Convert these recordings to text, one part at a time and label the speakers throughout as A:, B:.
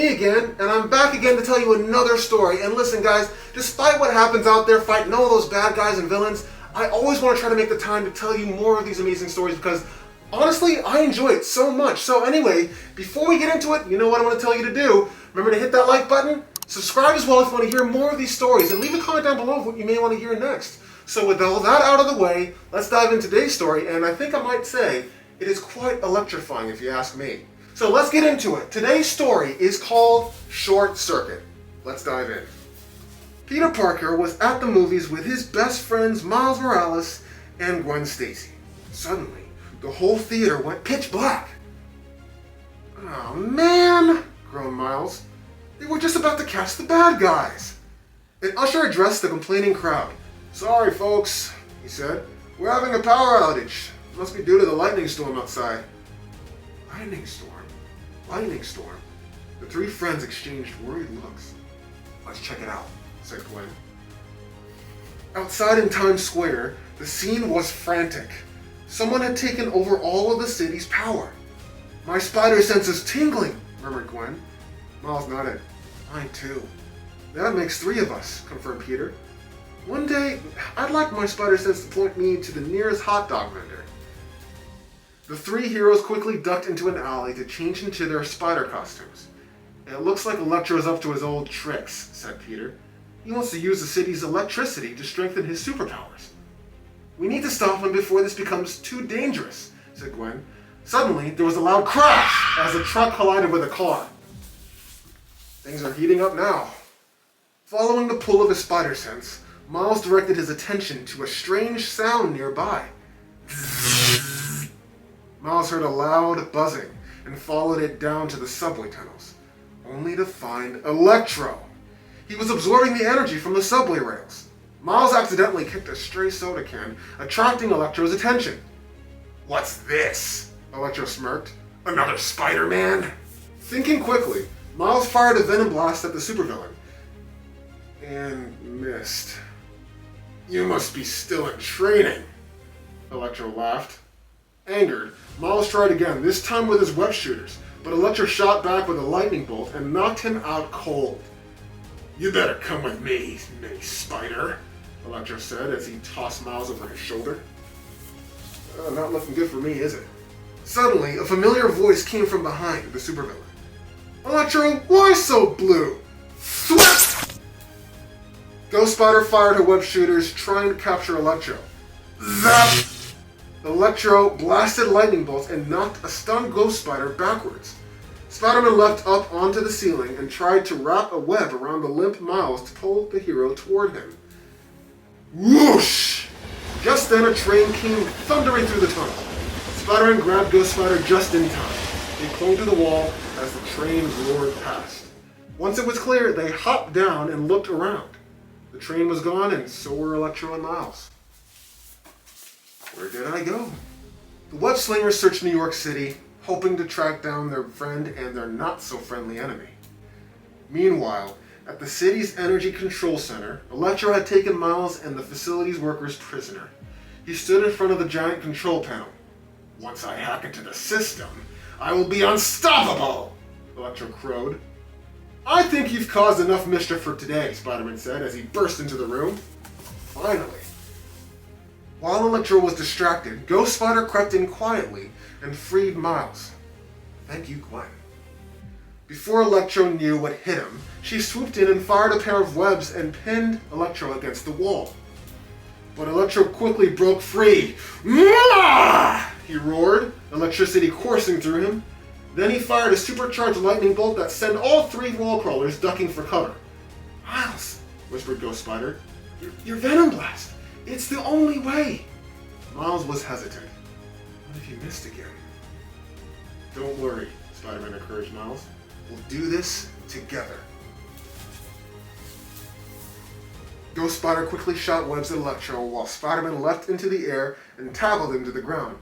A: me again, and I'm back again to tell you another story. And listen guys, despite what happens out there fighting all those bad guys and villains, I always want to try to make the time to tell you more of these amazing stories because honestly, I enjoy it so much. So anyway, before we get into it, you know what I want to tell you to do. Remember to hit that like button, subscribe as well if you want to hear more of these stories, and leave a comment down below of what you may want to hear next. So with all that out of the way, let's dive into today's story, and I think I might say it is quite electrifying if you ask me. So let's get into it. Today's story is called Short Circuit. Let's dive in. Peter Parker was at the movies with his best friends Miles Morales and Gwen Stacy. Suddenly, the whole theater went pitch black. "Oh man," groaned Miles. "They were just about to catch the bad guys." An usher addressed the complaining crowd. "Sorry folks," he said. "We're having a power outage. Must be due to the lightning storm outside." Lightning storm? Lightning storm? The three friends exchanged worried looks. "Let's check it out," said Gwen. Outside in Times Square, the scene was frantic. Someone had taken over all of the city's power. "My spider sense is tingling," murmured Gwen. Miles nodded. "Mine too." "That makes three of us," confirmed Peter. "One day, I'd like my spider sense to point me to the nearest hot dog vendor." The three heroes quickly ducked into an alley to change into their spider costumes. "It looks like Electro's up to his old tricks," said Peter. "He wants to use the city's electricity to strengthen his superpowers." "We need to stop him before this becomes too dangerous," said Gwen. Suddenly, there was a loud crash as a truck collided with a car. Things are heating up now. Following the pull of his spider sense, Miles directed his attention to a strange sound nearby. Miles heard a loud buzzing and followed it down to the subway tunnels, only to find Electro. He was absorbing the energy from the subway rails. Miles accidentally kicked a stray soda can, attracting Electro's attention. "What's this?" Electro smirked. "Another Spider-Man?" Thinking quickly, Miles fired a venom blast at the supervillain and missed. "You must be still in training," Electro laughed. Angered, Miles tried again, this time with his web shooters, but Electro shot back with a lightning bolt and knocked him out cold. "You better come with me, mini spider," Electro said as he tossed Miles over his shoulder. Not looking good for me, is it? Suddenly, a familiar voice came from behind the supervillain. "Electro, why so blue?" Thwap! Ghost Spider fired her web shooters, trying to capture Electro. Zap! Electro blasted lightning bolts and knocked a stunned Ghost Spider backwards. Spiderman leapt up onto the ceiling and tried to wrap a web around the limp Miles to pull the hero toward him. Whoosh! Just then a train came thundering through the tunnel. Spider-Man grabbed Ghost Spider just in time. They clung to the wall as the train roared past. Once it was clear, they hopped down and looked around. The train was gone, and so were Electro and Miles. Where did I go? The web-slingers searched New York City, hoping to track down their friend and their not-so-friendly enemy. Meanwhile, at the city's energy control center, Electro had taken Miles and the facility's workers prisoner. He stood in front of the giant control panel. "Once I hack into the system, I will be unstoppable," Electro crowed. "I think you've caused enough mischief for today," Spider-Man said as he burst into the room. Finally. While Electro was distracted, Ghost Spider crept in quietly and freed Miles. "Thank you, Gwen." Before Electro knew what hit him, she swooped in and fired a pair of webs and pinned Electro against the wall. But Electro quickly broke free. "Mwah!" he roared, electricity coursing through him. Then he fired a supercharged lightning bolt that sent all three wall crawlers ducking for cover. "Miles," whispered Ghost Spider, your venom blast. It's the only way." Miles was hesitant. "What if you missed again?" "Don't worry," Spider-Man encouraged Miles. "We'll do this together." Ghost Spider quickly shot webs at Electro while Spider-Man leapt into the air and tackled him to the ground.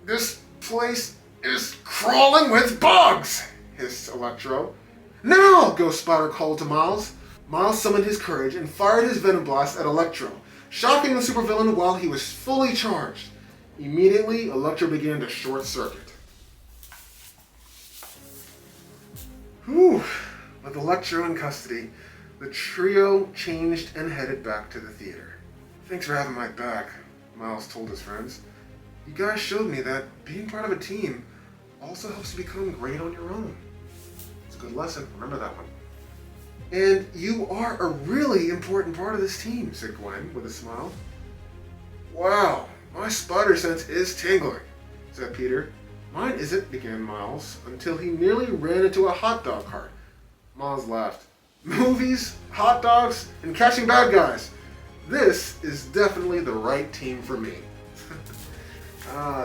A: "This place is crawling with bugs!" hissed Electro. "Now!" Ghost Spider called to Miles. Miles summoned his courage and fired his venom blast at Electro, shocking the supervillain while he was fully charged. Immediately, Electro began to short circuit. Whew. With Electro in custody, the trio changed and headed back to the theater. Thanks for having my back, Miles told his friends. You guys showed me that being part of a team also helps you become great on your own. It's a good lesson, remember that one. And you are a really important part of this team, said Gwen with a smile. Wow, my spider sense is tingling, said Peter. Mine isn't, began Miles, until he nearly ran into a hot dog cart. Miles laughed. Movies, hot dogs, and catching bad guys. This is definitely the right team for me.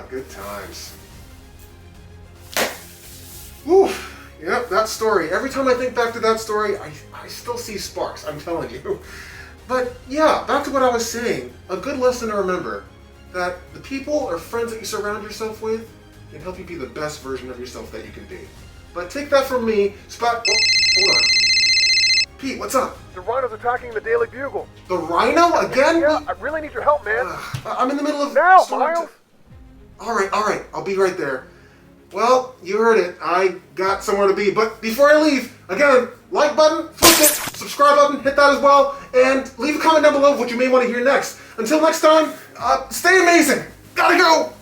A: Good times. Oof. Yep, that story. Every time I think back to that story, I still see sparks, I'm telling you. But yeah, back to what I was saying. A good lesson to remember, that the people or friends that you surround yourself with can help you be the best version of yourself that you can be. But take that from me, hold on. Pete, what's up?
B: The rhino's attacking the Daily Bugle.
A: The rhino again?
B: Yeah, I really need your help, man.
A: I'm in the middle of...
B: Now, Miles!
A: Alright, I'll be right there. Well, you heard it. I got somewhere to be. But before I leave, again, like button, click it, subscribe button, hit that as well, and leave a comment down below of what you may want to hear next. Until next time, stay amazing. Gotta go!